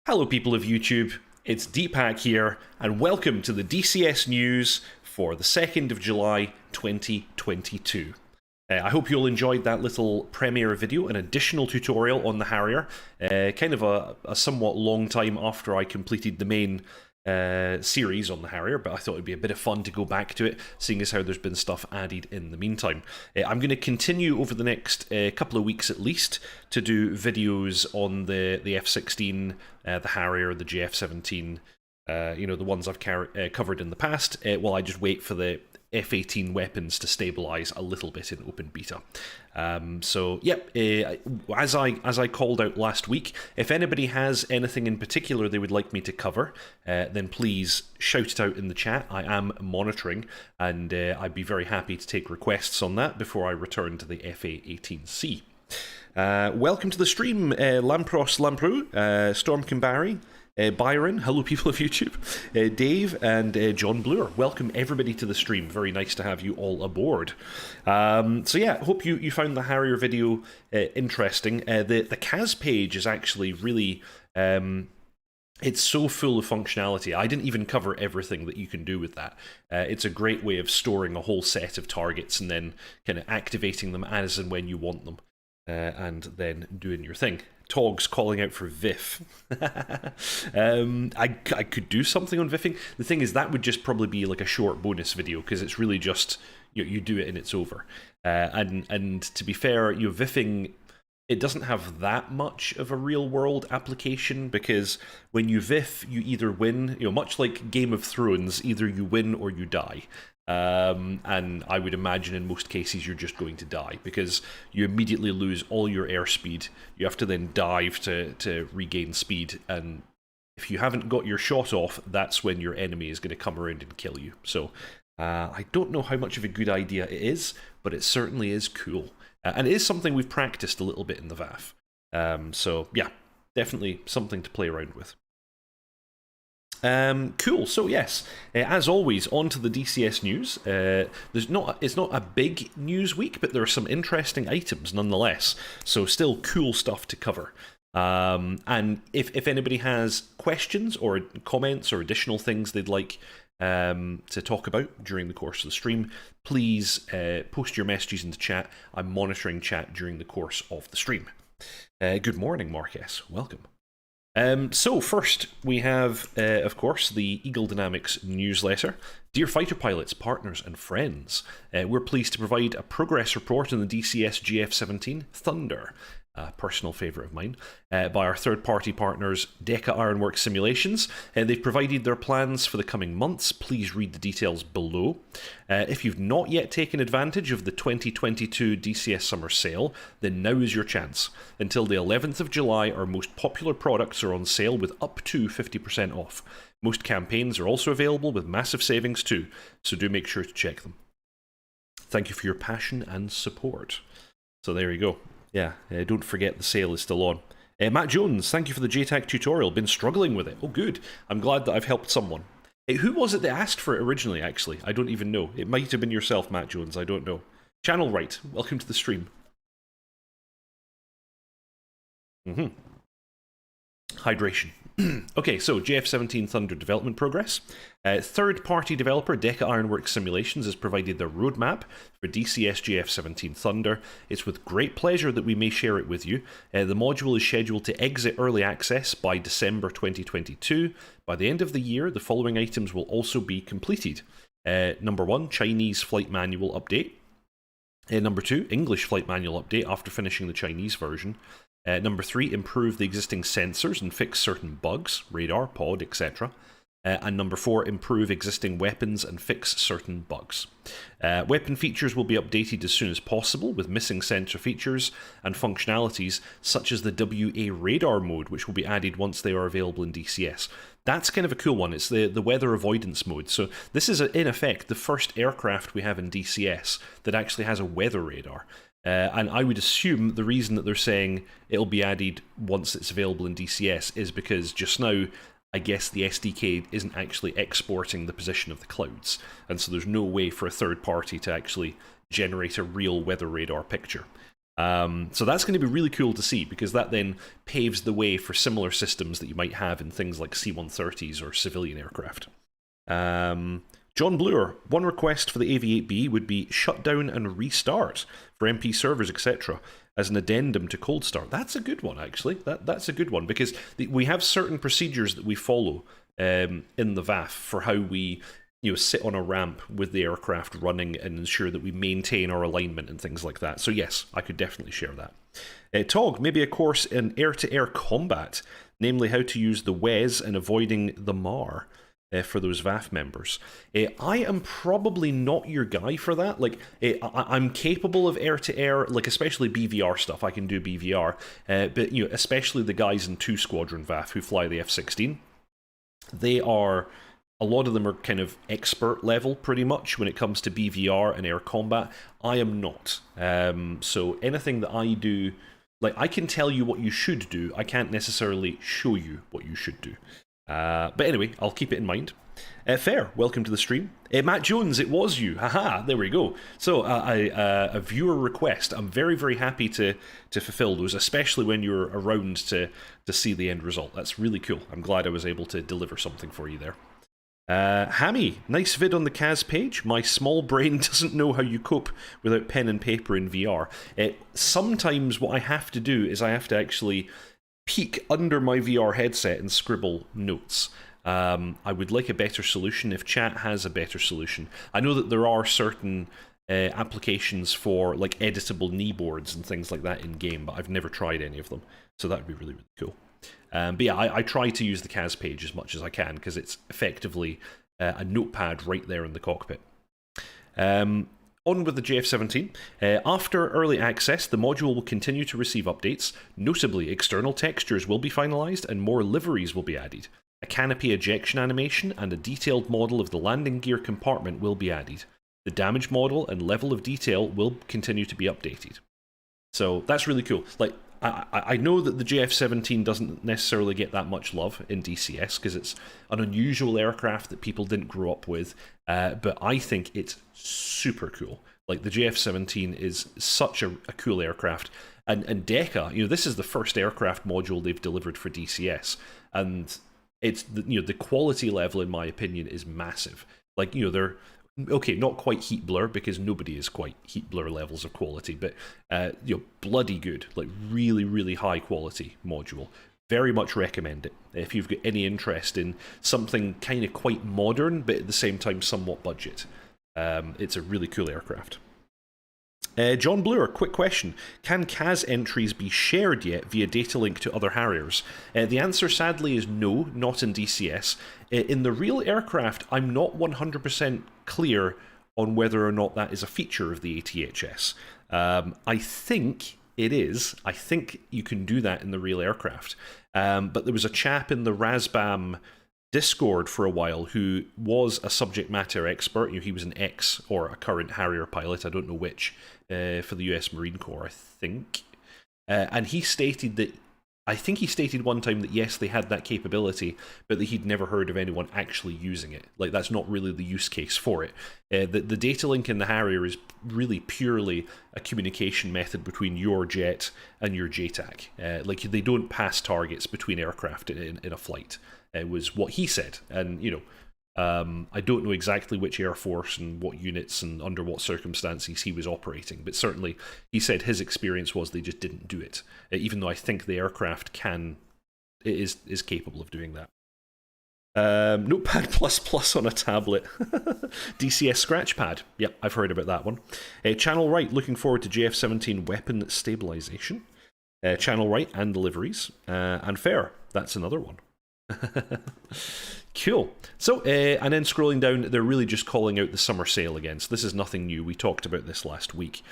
Hello people of YouTube, it's Deepak here, and welcome to the DCS news for the 2nd of July 2022. I hope you all enjoyed that little premiere video, an additional tutorial on the Harrier, kind of a somewhat long time after I completed the main series on the Harrier, but I thought it'd be a bit of fun to go back to it, seeing as how there's been stuff added in the meantime. I'm going to continue over the next couple of weeks at least to do videos on the F-16, the Harrier, the JF-17, the ones I've covered in the past, while I just wait for the F-18 weapons to stabilize a little bit in open beta. As I called out last week, if anybody has anything in particular they would like me to cover, then please shout it out in the chat. I am monitoring, and I'd be very happy to take requests on that before I return to the FA-18C. Welcome to the stream, Lampros Lampru, Storm Kimbari, Byron, hello people of YouTube, Dave, and John Bluer. Welcome everybody to the stream. Very nice to have you all aboard. Hope you found the Harrier video interesting. The CAS page is actually really... it's so full of functionality. I didn't even cover everything that you can do with that. It's a great way of storing a whole set of targets and then kind of activating them as and when you want them. And then doing your thing. Togs calling out for VIF. I could do something on VIFing. The thing is, that would just probably be like a short bonus video, because it's really just, you do it and it's over. And to be fair, VIFing, it doesn't have that much of a real world application, because when you VIF, you either win, much like Game of Thrones, either you win or you die. And I would imagine in most cases you're just going to die, because you immediately lose all your airspeed. You have to then dive to regain speed, and if you haven't got your shot off, that's when your enemy is going to come around and kill you. So I don't know how much of a good idea it is, but it certainly is cool. And it is something we've practiced a little bit in the VAF. Definitely something to play around with. Cool. So yes, as always, on to the DCS news. It's not a big news week, but there are some interesting items nonetheless. So still cool stuff to cover. And if anybody has questions or comments or additional things they'd like to talk about during the course of the stream, please post your messages into chat. I'm monitoring chat during the course of the stream. Good morning, Mark S. Welcome. So first, we have, of course, the Eagle Dynamics newsletter. Dear fighter pilots, partners, and friends, we're pleased to provide a progress report on the DCS JF-17 Thunder, a personal favourite of mine, by our third-party partners Deka Ironworks Simulations. They've provided their plans for the coming months. Please read the details below. If you've not yet taken advantage of the 2022 DCS Summer Sale, then now is your chance. Until the 11th of July, our most popular products are on sale with up to 50% off. Most campaigns are also available with massive savings too, so do make sure to check them. Thank you for your passion and support. So there you go. Yeah, don't forget the sale is still on. Matt Jones, thank you for the JTAC tutorial. Been struggling with it. Oh, good. I'm glad that I've helped someone. Who was it that asked for it originally, actually? I don't even know. It might have been yourself, Matt Jones. I don't know. Channel Right, welcome to the stream. Hydration. Okay, so JF-17 Thunder development progress. Third-party developer Deka Ironworks Simulations has provided their roadmap for DCS JF-17 Thunder. It's with great pleasure that we may share it with you. The module is scheduled to exit early access by December 2022. By the end of the year, the following items will also be completed. Number 1, Chinese flight manual update. Number 2, English flight manual update after finishing the Chinese version. Number 3, improve the existing sensors and fix certain bugs, radar, pod, etc. And number 4, improve existing weapons and fix certain bugs. Weapon features will be updated as soon as possible with missing sensor features and functionalities such as the WA radar mode, which will be added once they are available in DCS. That's kind of a cool one. It's the weather avoidance mode. So this is, in effect, the first aircraft we have in DCS that actually has a weather radar. And I would assume the reason that they're saying it'll be added once it's available in DCS is because just now, I guess the SDK isn't actually exporting the position of the clouds. And so there's no way for a third party to actually generate a real weather radar picture. So that's going to be really cool to see, because that then paves the way for similar systems that you might have in things like C-130s or civilian aircraft. John Bluer, one request for the AV-8B would be shut down and restart for MP servers, etc., as an addendum to cold start. That's a good one, actually. That's a good one, because we have certain procedures that we follow in the VAF for how we sit on a ramp with the aircraft running and ensure that we maintain our alignment and things like that. So yes, I could definitely share that. Tog, maybe a course in air-to-air combat, namely how to use the WES and avoiding the MAR. For those VAF members. I am probably not your guy for that. Like, I'm capable of air-to-air, like especially BVR stuff. I can do BVR, but especially the guys in 2 Squadron VAF who fly the F-16. A lot of them are kind of expert level, pretty much, when it comes to BVR and air combat. I am not. So anything that I do, like, I can tell you what you should do. I can't necessarily show you what you should do. But anyway, I'll keep it in mind. Fair, welcome to the stream. Matt Jones, it was you. Haha, there we go. So, a viewer request. I'm very, very happy to fulfill those, especially when you're around to see the end result. That's really cool. I'm glad I was able to deliver something for you there. Hammy, nice vid on the Kaz page. My small brain doesn't know how you cope without pen and paper in VR. Sometimes what I have to do is I have to actually peek under my VR headset and scribble notes. I would like a better solution if chat has a better solution. I know that there are certain applications for like editable kneeboards and things like that in game, but I've never tried any of them, so that would be really, really cool. But yeah, I try to use the Kaz page as much as I can, because it's effectively a notepad right there in the cockpit. On with the JF-17. After early access, the module will continue to receive updates. Notably, external textures will be finalized and more liveries will be added. A canopy ejection animation and a detailed model of the landing gear compartment will be added. The damage model and level of detail will continue to be updated. So that's really cool. Like, I know that the JF-17 doesn't necessarily get that much love in DCS because it's an unusual aircraft that people didn't grow up with, but I think it's super cool. Like, the JF-17 is such a cool aircraft, and deka, this is the first aircraft module they've delivered for DCS, and it's the quality level, in my opinion, is massive. Like, they're okay, not quite heat blur, because nobody is quite heat blur levels of quality, but bloody good, like really, really high quality module. Very much recommend it if you've got any interest in something kind of quite modern, but at the same time somewhat budget. It's a really cool aircraft. John Bluer, quick question. Can Kaz entries be shared yet via data link to other Harriers? The answer, sadly, is no, not in DCS. In the real aircraft, I'm not 100% clear on whether or not that is a feature of the ATHS. I think it is. I think you can do that in the real aircraft. But there was a chap in the Razbam Discord for a while who was a subject matter expert. He was an ex or a current Harrier pilot, I don't know which, for the US Marine Corps, I think. And he stated that, I think he stated one time that yes, they had that capability, but that he'd never heard of anyone actually using it. Like, that's not really the use case for it. The data link in the Harrier is really purely a communication method between your jet and your JTAC. Like, they don't pass targets between aircraft in a flight. Was what he said, and I don't know exactly which Air Force and what units and under what circumstances he was operating, but certainly he said his experience was they just didn't do it, even though I think the aircraft is capable of doing that. Notepad++ on a tablet. DCS Scratchpad. Yep, I've heard about that one. Channel Right, looking forward to JF-17 weapon stabilization. Channel Right and deliveries. And Fair, that's another one. Cool. So, and then scrolling down, they're really just calling out the summer sale again. So this is nothing new. We talked about this last week.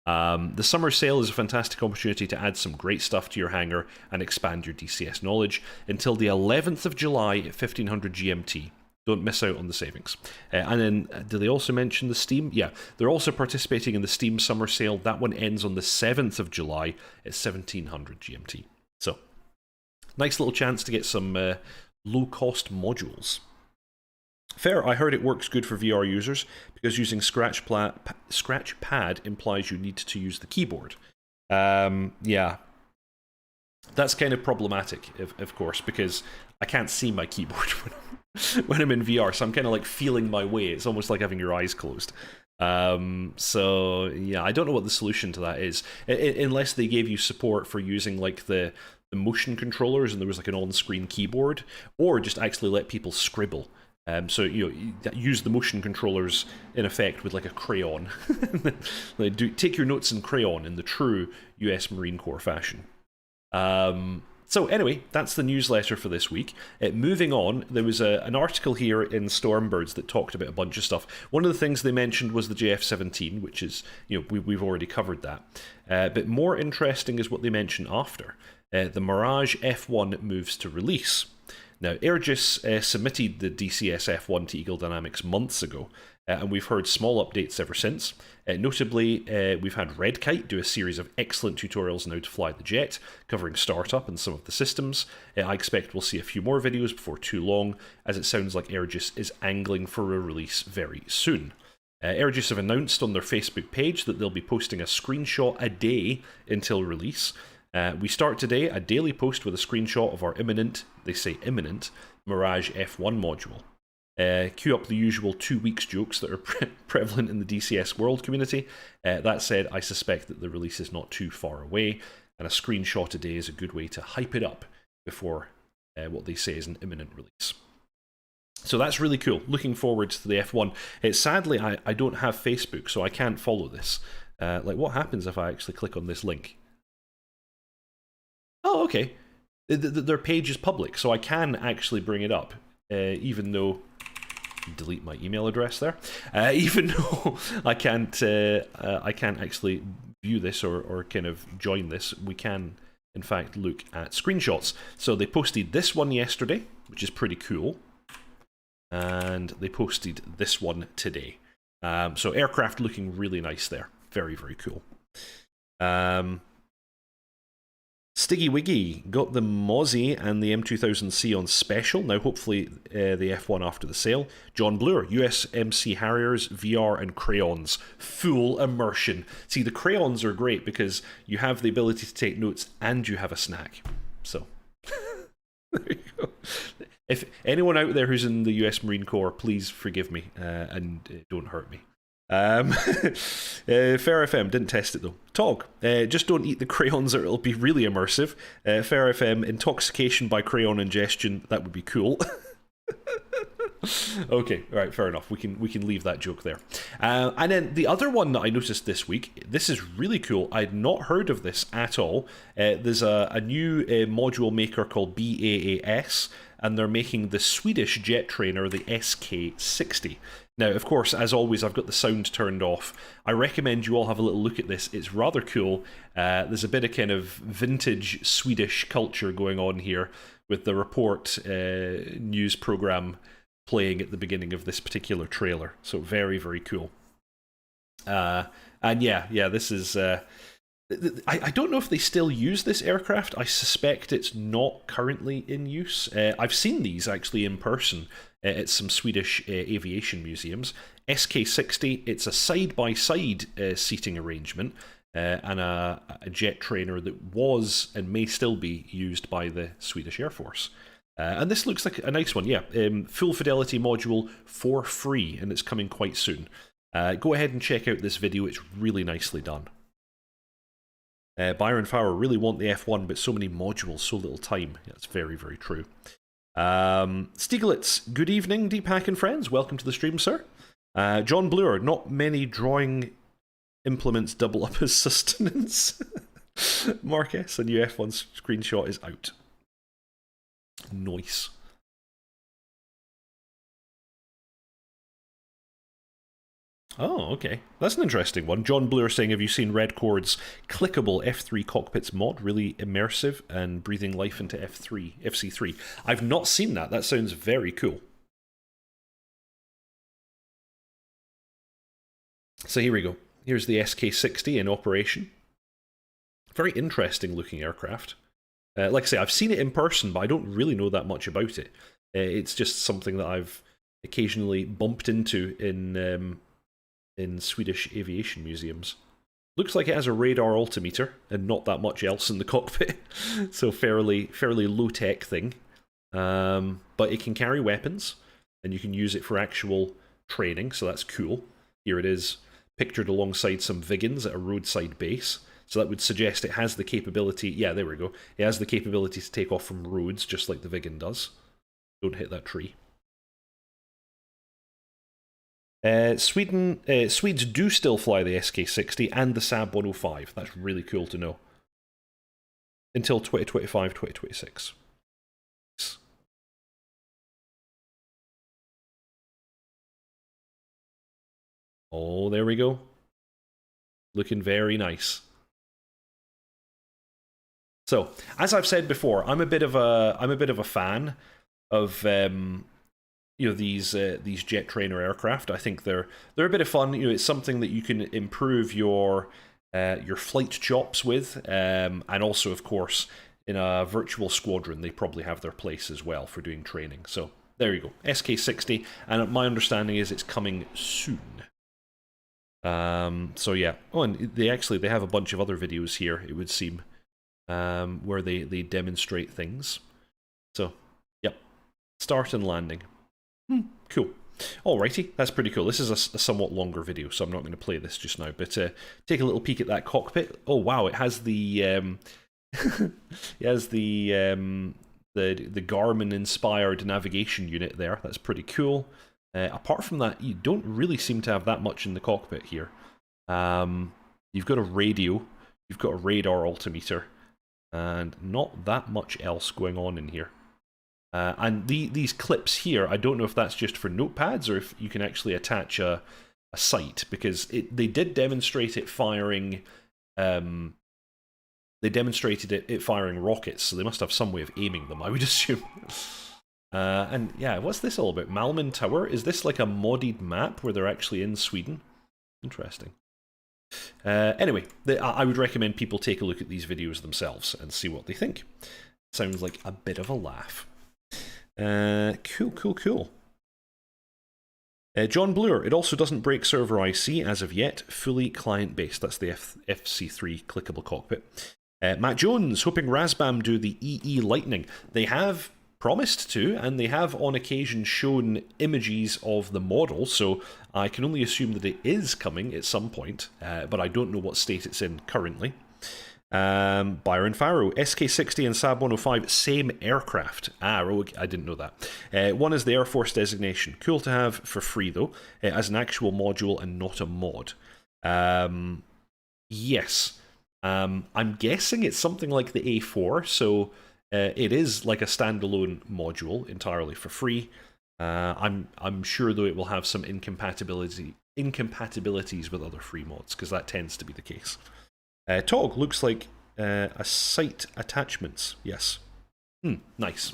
The summer sale is a fantastic opportunity to add some great stuff to your hangar and expand your DCS knowledge until the 11th of July at 1500 GMT. Don't miss out on the savings. And then, do they also mention the Steam? Yeah, they're also participating in the Steam summer sale. That one ends on the 7th of July at 1700 GMT. So, nice little chance to get some low-cost modules. Fair, I heard it works good for VR users because using Scratchpad implies you need to use the keyboard. Yeah, that's kind of problematic, of course, because I can't see my keyboard when I'm in VR, so I'm kind of like feeling my way. It's almost like having your eyes closed. So yeah, I don't know what the solution to that is, unless they gave you support for using like the motion controllers and there was like an on-screen keyboard, or just actually let people scribble. So use the motion controllers in effect with like a crayon. Like, take your notes in crayon in the true U.S. Marine Corps fashion. So anyway, that's the newsletter for this week. Moving on, there was an article here in Stormbirds that talked about a bunch of stuff. One of the things they mentioned was the JF-17, which is, we've already covered that. But more interesting is what they mentioned after. The Mirage F1 moves to release. Now, Aegis submitted the DCS F1 to Eagle Dynamics months ago, and we've heard small updates ever since. Notably, we've had Red Kite do a series of excellent tutorials on how to fly the jet, covering startup and some of the systems. I expect we'll see a few more videos before too long, as it sounds like Aegis is angling for a release very soon. Aegis have announced on their Facebook page that they'll be posting a screenshot a day until release. We start today a daily post with a screenshot of our imminent, they say imminent, Mirage F1 module. Cue up the usual 2 weeks jokes that are prevalent in the DCS world community. That said, I suspect that the release is not too far away, and a screenshot a day is a good way to hype it up before what they say is an imminent release. So that's really cool. Looking forward to the F1. Sadly, I don't have Facebook, so I can't follow this. Like, what happens if I actually click on this link? Oh, okay. Their page is public, so I can actually bring it up, even though... delete my email address there. Even though I can't actually view this or kind of join this, we can, in fact, look at screenshots. So they posted this one yesterday, which is pretty cool, and they posted this one today. So aircraft looking really nice there. Very, very cool. Stiggy Wiggy got the Mozzie and the M2000C on special. Now, hopefully, the F1 after the sale. John Bluer, USMC Harriers, VR, and crayons. Full immersion. See, the crayons are great because you have the ability to take notes and you have a snack. So, there you go. If anyone out there who's in the US Marine Corps, please forgive me and don't hurt me. Fair FM didn't test it though. Tog, just don't eat the crayons or it'll be really immersive. Fair FM, intoxication by crayon ingestion, that would be cool. Okay, all right, fair enough. We can leave that joke there. And then the other one that I noticed this week, this is really cool. I'd not heard of this at all. There's a new module maker called BAAS, and they're making the Swedish jet trainer, the SK-60. Now, of course, as always, I've got the sound turned off. I recommend you all have a little look at this. It's rather cool. There's a bit of kind of vintage Swedish culture going on here with the Report news program playing at the beginning of this particular trailer. So very, very cool. And yeah, this is... I don't know if they still use this aircraft. I suspect it's not currently in use. I've seen these actually in person at some Swedish aviation museums. SK-60, it's a side-by-side seating arrangement and a jet trainer that was and may still be used by the Swedish Air Force. And this looks like a nice one, yeah. Full fidelity module for free, and it's coming quite soon. Go ahead and check out this video, it's really nicely done. Byron Fowler really want the F1, but so many modules, so little time. Yeah, that's very, very true. Stieglitz, good evening, Deep Hack and friends. Welcome to the stream, sir. John Bluer, not many drawing implements double up as sustenance. Mark S, a new F1 screenshot is out. Nice. Oh, okay. That's an interesting one. John Bluer saying, have you seen Redcord's clickable F3 cockpits mod? Really immersive and breathing life into FC3. I've not seen that. That sounds very cool. So here we go. Here's the SK-60 in operation. Very interesting looking aircraft. Like I say, I've seen it in person, but I don't really know that much about it. It's just something that I've occasionally bumped into in Swedish aviation museums. Looks like it has a radar altimeter and not that much else in the cockpit, so fairly low-tech thing. But it can carry weapons, and you can use it for actual training, so that's cool. Here it is, pictured alongside some Vigans at a roadside base. So that would suggest it has the capability... Yeah, there we go. It has the capability to take off from roads, just like the Vigan does. Don't hit that tree. Swedes do still fly the SK-60 and the Saab 105. That's really cool to know. Until 2025, 2026. Oh, there we go. Looking very nice. So, as I've said before, I'm a bit of a fan of these jet trainer aircraft. I think they're a bit of fun. It's something that you can improve your flight chops with, and also, of course, in a virtual squadron, they probably have their place as well for doing training. So there you go, SK-60, and my understanding is it's coming soon. So yeah. Oh, and they have a bunch of other videos here, it would seem, where they demonstrate things. So, yep, start and landing. Cool. Alrighty, that's pretty cool. This is a somewhat longer video, so I'm not going to play this just now. But take a little peek at that cockpit. Oh wow, it has the it has the Garmin-inspired navigation unit there. That's pretty cool. Apart from that, you don't really seem to have that much in the cockpit here. You've got a radio, you've got a radar altimeter, and not that much else going on in here. And these clips here, I don't know if that's just for notepads or if you can actually attach a sight, because they did demonstrate it firing. They demonstrated it firing rockets, so they must have some way of aiming them, I would assume. And yeah, what's this all about? Malmen Tower? Is this like a modded map where they're actually in Sweden? Interesting. Anyway, I would recommend people take a look at these videos themselves and see what they think. Sounds like a bit of a laugh. Cool. John Bloor, it also doesn't break server IC as of yet, fully client-based. That's the FC3 clickable cockpit. Matt Jones, hoping Razbam do the EE Lightning. They have promised to, and they have on occasion shown images of the model, so I can only assume that it is coming at some point, but I don't know what state it's in currently. Byron Farrow, SK-60 and Saab 105, same aircraft. I didn't know that. One is the Air Force designation. Cool to have for free, though, as an actual module and not a mod. Yes. I'm guessing it's something like the A4, so it is like a standalone module entirely for free. I'm sure, though, it will have some incompatibilities with other free mods, because that tends to be the case. Tog looks like a site attachments. Yes. Nice.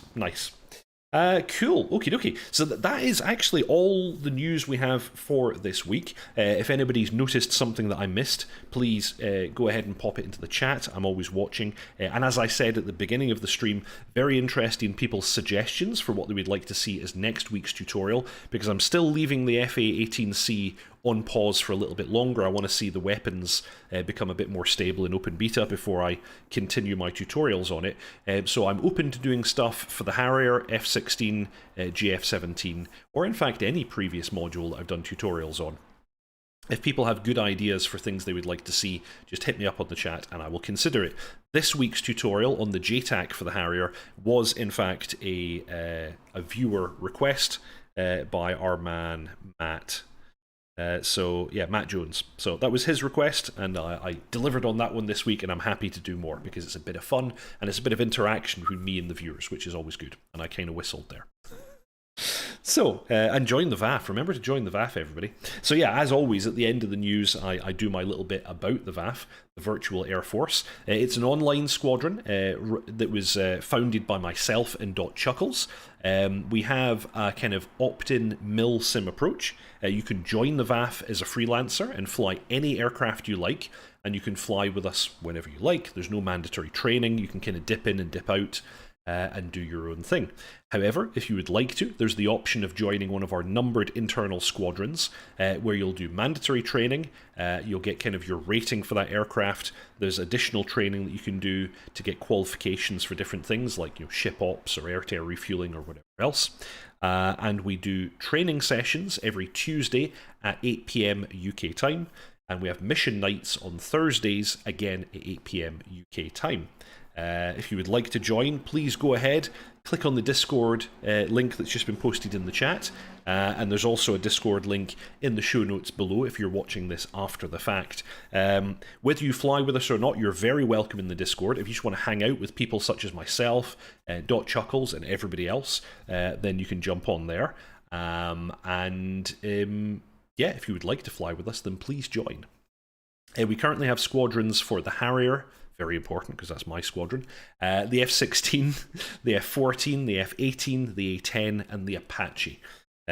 Cool. Okie dokie. So that is actually all the news we have for this week. If anybody's noticed something that I missed, please go ahead and pop it into the chat. I'm always watching. And as I said at the beginning of the stream, very interested in people's suggestions for what they would like to see as next week's tutorial, because I'm still leaving the FA-18C on pause for a little bit longer. I want to see the weapons become a bit more stable in open beta before I continue my tutorials on it. So I'm open to doing stuff for the Harrier, F-16, JF-17, or in fact any previous module that I've done tutorials on. If people have good ideas for things they would like to see, just hit me up on the chat and I will consider it. This week's tutorial on the JTAC for the Harrier was in fact a viewer request by our man Matt. So yeah, Matt Jones. So that was his request, and I delivered on that one this week, and I'm happy to do more because it's a bit of fun and it's a bit of interaction between me and the viewers, which is always good. And I kind of whistled there. So, and join the VAF. Remember to join the VAF, everybody. So yeah, as always, at the end of the news, I do my little bit about the VAF, the Virtual Air Force. It's an online squadron that was founded by myself and dotChuckles. We have a kind of opt-in mil-sim approach. You can join the VAF as a freelancer and fly any aircraft you like, and you can fly with us whenever you like. There's no mandatory training. You can kind of dip in and dip out. and do your own thing. However, if you would like to, there's the option of joining one of our numbered internal squadrons, where you'll do mandatory training, you'll get kind of your rating for that aircraft, there's additional training that you can do to get qualifications for different things, like ship ops or air-to-air refueling or whatever else. And we do training sessions every Tuesday at 8 PM UK time, and we have mission nights on Thursdays, again at 8 PM UK time. If you would like to join, please go ahead, click on the Discord link that's just been posted in the chat, and there's also a Discord link in the show notes below if you're watching this after the fact. Whether you fly with us or not, you're very welcome in the Discord. If you just want to hang out with people such as myself, dotChuckles, and everybody else, then you can jump on there. Yeah, if you would like to fly with us, then please join. We currently have squadrons for the Harrier, very important because that's my squadron, the F-16, the F-14, the F-18, the A-10, and the Apache.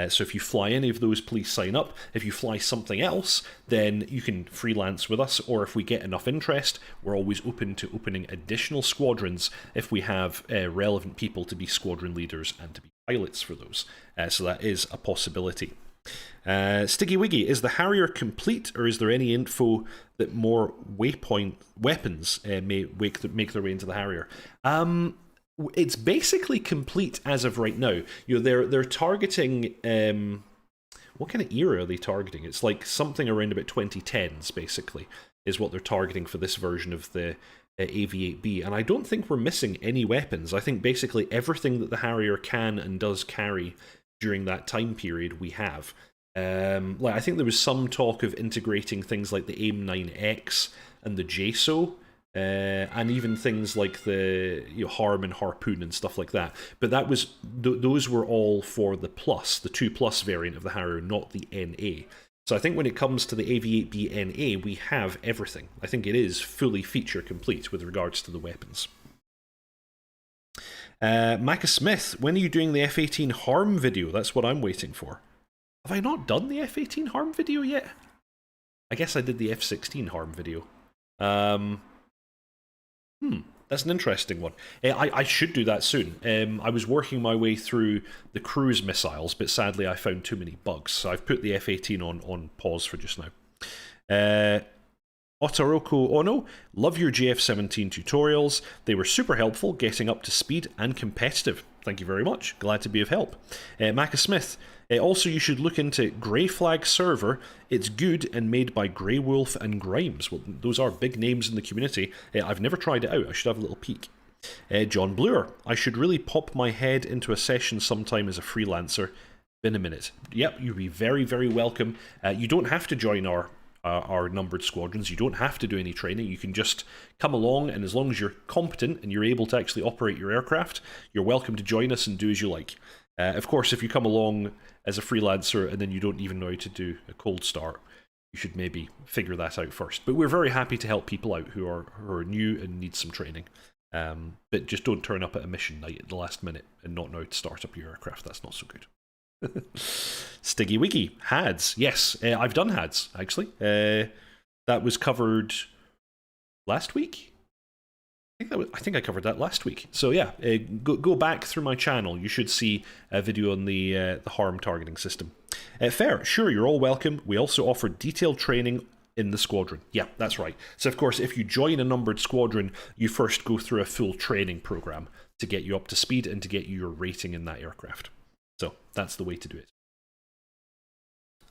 So if you fly any of those, please sign up. If you fly something else, then you can freelance with us, or if we get enough interest, we're always open to opening additional squadrons if we have relevant people to be squadron leaders and to be pilots for those. So that is a possibility. Stiggy Wiggy, is the Harrier complete, or is there any info that more waypoint weapons may make their way into the Harrier? It's basically complete as of right now. They're targeting what kind of era are they targeting? It's like something around about 2010s, basically, is what they're targeting for this version of the AV-8B, and I don't think we're missing any weapons. I think basically everything that the Harrier can and does carry during that time period we have. I think there was some talk of integrating things like the AIM-9X and the JSO, and even things like the Harm and Harpoon and stuff like that. But that was those were all for the Plus, the 2+ variant of the Harrier, not the NA. So I think when it comes to the AV-8B NA, we have everything. I think it is fully feature complete with regards to the weapons. Macca Smith, when are you doing the F-18 Harm video? That's what I'm waiting for. Have I not done the F-18 Harm video yet? I guess I did the F-16 Harm video. That's an interesting one. I should do that soon. I was working my way through the cruise missiles, but sadly I found too many bugs, so I've put the F-18 on pause for just now. Otaroko Ono, love your JF-17 tutorials. They were super helpful, getting up to speed and competitive. Thank you very much. Glad to be of help. Macca Smith, also you should look into Grey Flag Server. It's good and made by Grey Wolf and Grimes. Well, those are big names in the community. I've never tried it out. I should have a little peek. John Bluer, I should really pop my head into a session sometime as a freelancer. Been a minute. Yep, you'd be very, very welcome. You don't have to join our numbered squadrons. You don't have to do any training. You can just come along, and as long as you're competent and you're able to actually operate your aircraft, you're welcome to join us and do as you like. Of course, if you come along as a freelancer and then you don't even know how to do a cold start, you should maybe figure that out first. But we're very happy to help people out who are new and need some training. But just don't turn up at a mission night at the last minute and not know how to start up your aircraft. That's not so good. Stiggy Wiggy, HADS. Yes, I've done HADS, actually. That was covered last week? I think I covered that last week. So yeah, go back through my channel. You should see a video on the harm targeting system. Fair, sure, you're all welcome. We also offer detailed training in the squadron. Yeah, that's right. So of course, if you join a numbered squadron, you first go through a full training program to get you up to speed and to get you your rating in that aircraft. So that's the way to do it.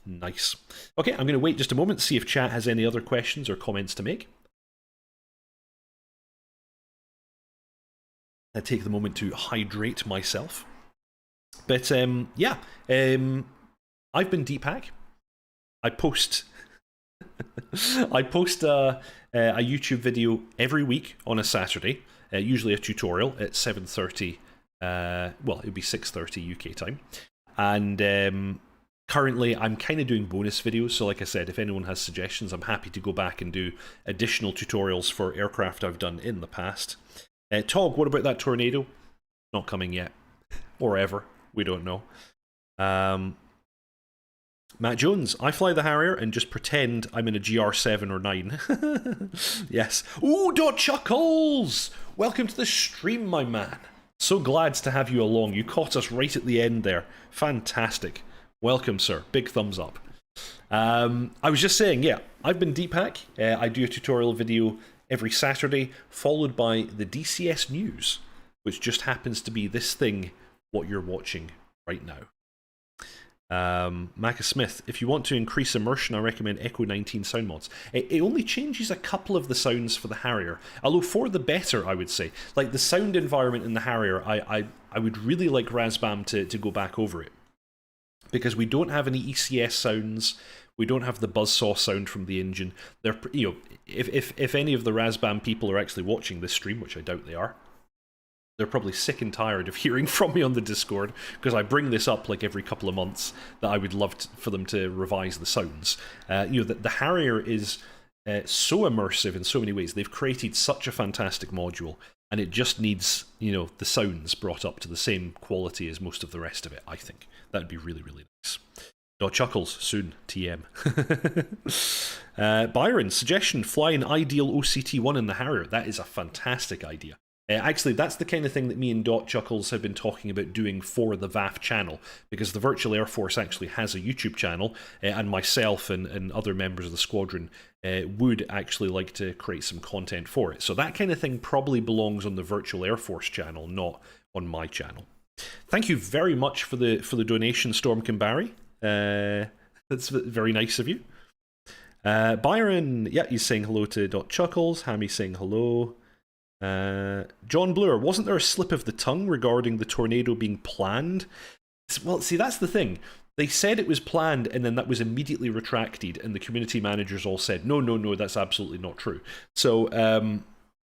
Nice. Okay, I'm going to wait just a moment to see if chat has any other questions or comments to make. I take the moment to hydrate myself. But yeah, I've been Deepak. I post a YouTube video every week on a Saturday, usually a tutorial at 7:30. Well, it would be 6:30 UK time. And currently, I'm kind of doing bonus videos. So like I said, if anyone has suggestions, I'm happy to go back and do additional tutorials for aircraft I've done in the past. Tog, what about that tornado? Not coming yet. Or ever. We don't know. Matt Jones, I fly the Harrier and just pretend I'm in a GR7 or 9. Yes. Ooh, dotChuckles! Welcome to the stream, my man. So glad to have you along. You caught us right at the end there. Fantastic. Welcome, sir. Big thumbs up. I was just saying, yeah, I've been Deepak. I do a tutorial video every Saturday, followed by the DCS news, which just happens to be this thing, what you're watching right now. Macca Smith, if you want to increase immersion, I recommend Echo 19 sound mods. It only changes a couple of the sounds for the Harrier, although for the better, I would say. Like the sound environment in the Harrier, I would really like Razbam to go back over it, because we don't have any ECS sounds. We don't have the buzzsaw sound from the engine. They're, you know, if any of the Razbam people are actually watching this stream, which I doubt they are, they're probably sick and tired of hearing from me on the Discord, because I bring this up like every couple of months that I would love for them to revise the sounds. You know, the Harrier is so immersive in so many ways. They've created such a fantastic module, and it just needs, you know, the sounds brought up to the same quality as most of the rest of it, I think. That'd be really, really nice. dotChuckles, soon, TM. Byron, suggestion, fly an ideal OCT1 in the Harrier. That is a fantastic idea. Actually, that's the kind of thing that me and dotChuckles have been talking about doing for the VAF channel, because the Virtual Air Force actually has a YouTube channel, and myself and other members of the squadron would actually like to create some content for it. So that kind of thing probably belongs on the Virtual Air Force channel, not on my channel. Thank you very much for the donation, Storm Kimbari. That's very nice of you. Byron, yeah, he's saying hello to dotChuckles. Hammy saying hello. John Bloor, wasn't there a slip of the tongue regarding the tornado being planned? Well, see, that's the thing. They said it was planned, and then that was immediately retracted, and the community managers all said, no, no, no, that's absolutely not true. So,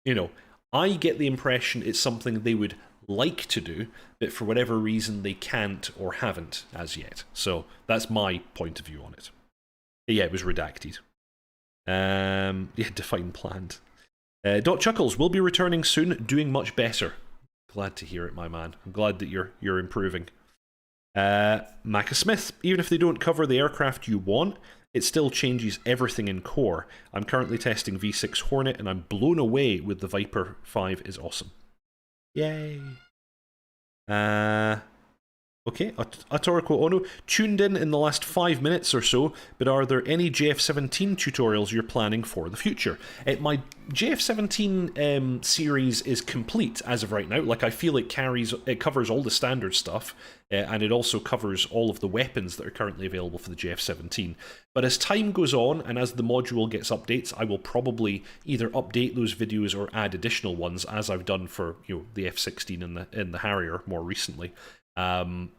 you know, I get the impression it's something they would like to do, but for whatever reason they can't or haven't as yet. So that's my point of view on it. Yeah, it was redacted. Yeah, define planned. dotChuckles will be returning soon, doing much better. Glad to hear it, my man. I'm glad that you're improving. Macca Smith, even if they don't cover the aircraft you want, it still changes everything in core. I'm currently testing V6 Hornet, and I'm blown away with the Viper 5 is awesome. Yay. Okay, Atoriko Ono, tuned in the last 5 minutes or so, but are there any JF-17 tutorials you're planning for the future? My JF-17 series is complete as of right now. Like, I feel it covers all the standard stuff, and it also covers all of the weapons that are currently available for the JF-17. But as time goes on, and as the module gets updates, I will probably either update those videos or add additional ones, as I've done for, you know, the F-16 and the Harrier more recently.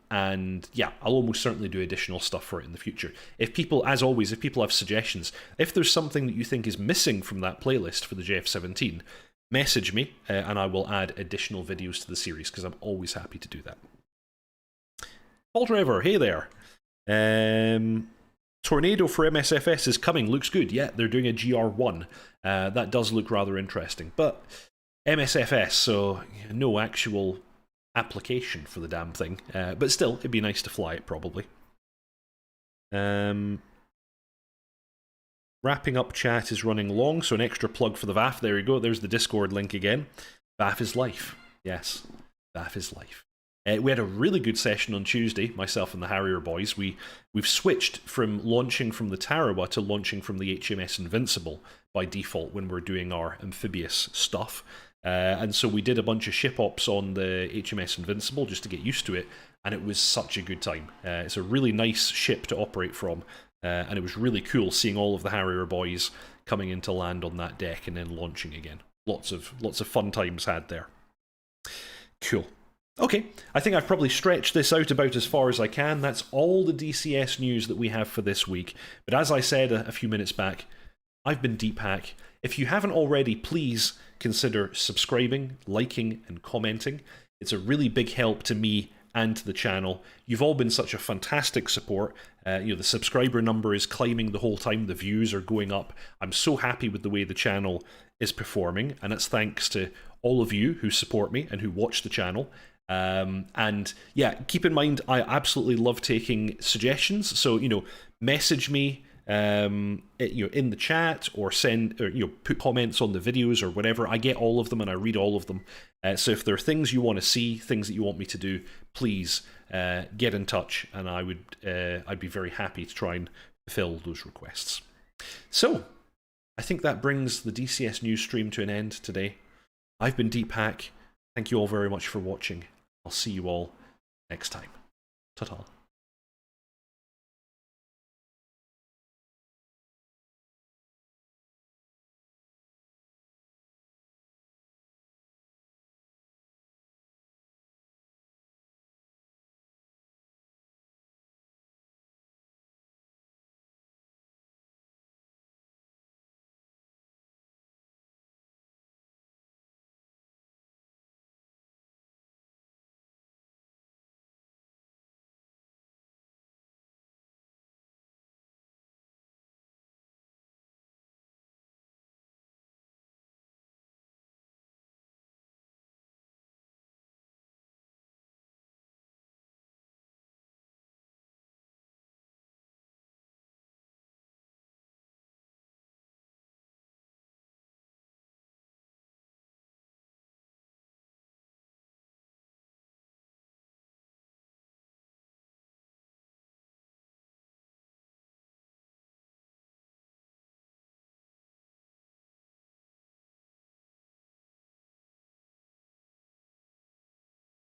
And yeah, I'll almost certainly do additional stuff for it in the future. If people, as always, if people have suggestions, if there's something that you think is missing from that playlist for the JF-17, message me, and I will add additional videos to the series, because I'm always happy to do that. Paul Driver, hey there. Tornado for MSFS is coming, looks good. Yeah, they're doing a GR1. That does look rather interesting, but MSFS, so no actual application for the damn thing, but still, it'd be nice to fly it, probably. Wrapping up chat is running long, so an extra plug for the VAF. There you go, there's the Discord link again. VAF is life. Yes, VAF is life. We had a really good session on Tuesday, myself and the Harrier boys. We've switched from launching from the Tarawa to launching from the HMS Invincible by default when we're doing our amphibious stuff. And so we did a bunch of ship ops on the HMS Invincible just to get used to it, and it was such a good time. It's a really nice ship to operate from, and it was really cool seeing all of the Harrier boys coming into land on that deck and then launching again. Lots of fun times had there. Cool. Okay, I think I've probably stretched this out about as far as I can. That's all the DCS news that we have for this week. But as I said a few minutes back, I've been Deepak. If you haven't already, please consider subscribing, liking, and commenting. It's a really big help to me and to the channel. You've all been such a fantastic support. You know, the subscriber number is climbing the whole time. The views are going up. I'm so happy with the way the channel is performing, and it's thanks to all of you who support me and who watch the channel. And yeah, keep in mind, I absolutely love taking suggestions. So, you know, message me, in the chat, or send, or put comments on the videos or whatever. I get all of them and I read all of them. So if there are things you want to see, things that you want me to do, please get in touch, and I'd be very happy to try and fulfill those requests. So I think that brings the DCS news stream to an end today. I've been dotChuckles. Thank you all very much for watching. I'll see you all next time. Ta-ta.